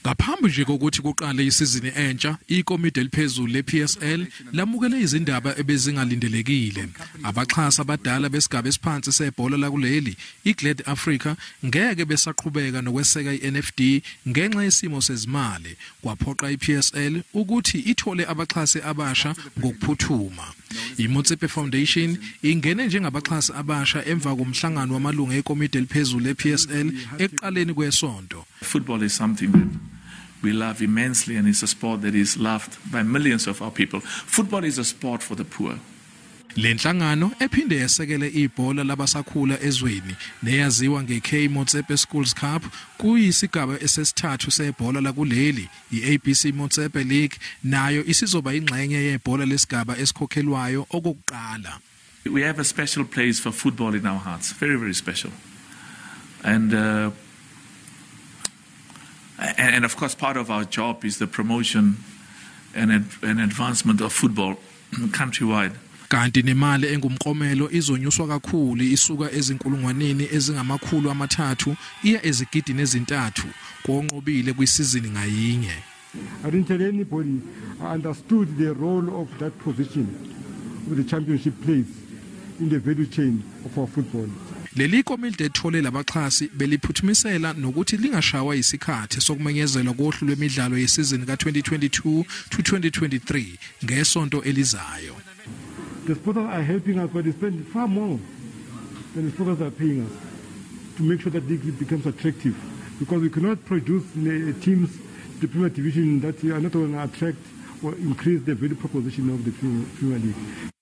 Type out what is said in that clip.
Ngaphambi nje kokuthi kuqale isizini entsha, ikomidi eliphezulu lePSL lamukele izindaba ebezingalindelekile. Abaxhasi abadala besigaba esiphansi sebhola lakuleli, iGladAfrica, ngeke besaqhubeka nokweseka iNFD ngenxa yesimo sezimali. Kwaphoqa iPSL ukuthi ithole abaxhasi abasha ngokuphuthuma. iMotsepe Foundation ingene njengabaxhasi abasha emva komhlangano wamalungu ekomidi eliphezulu lePSL ekuqaleni kwesonto. Football is something that we love immensely, and it's a sport that is loved by millions of our people. Football is a sport for the poor. Le nhlangano ephinde yasekele ibhola labasakhula ezweni neyaziwa ngeK-Motsepe Schools Cup kuyisigaba esesithathu sebhola lakuleli. iABC Motsepe League nayo isizoba ingxenye yebhola lesigaba esikhokhelwayo okokuqala. We have a special place for football in our hearts, very, very special. And of course, part of our job is the promotion and advancement of football countrywide. Kanti nemali engumqomelo izonyuswa kakhulu isuka ezinkulungwaneni ezingamakhulu amathathu iya ezigidini ezintathu konqobile kwisizini ngayinye. I didn't tell anybody. I understood the role of that position with the championship plays in the value chain of our football. Leli komidi ethole labaxhasi beliphuthumisela nokuthi lingashawa isikhathi sokumenyezelwa kohlu lwemidlalo yesizini ka2022 to 2023 ngesonto elizayo. The sponsors are helping us, but they spend far more than the sponsors are paying us to make sure that the league becomes attractive, because we cannot produce teams, the Premier Division, that are not going to attract or increase the value proposition of the Premier League.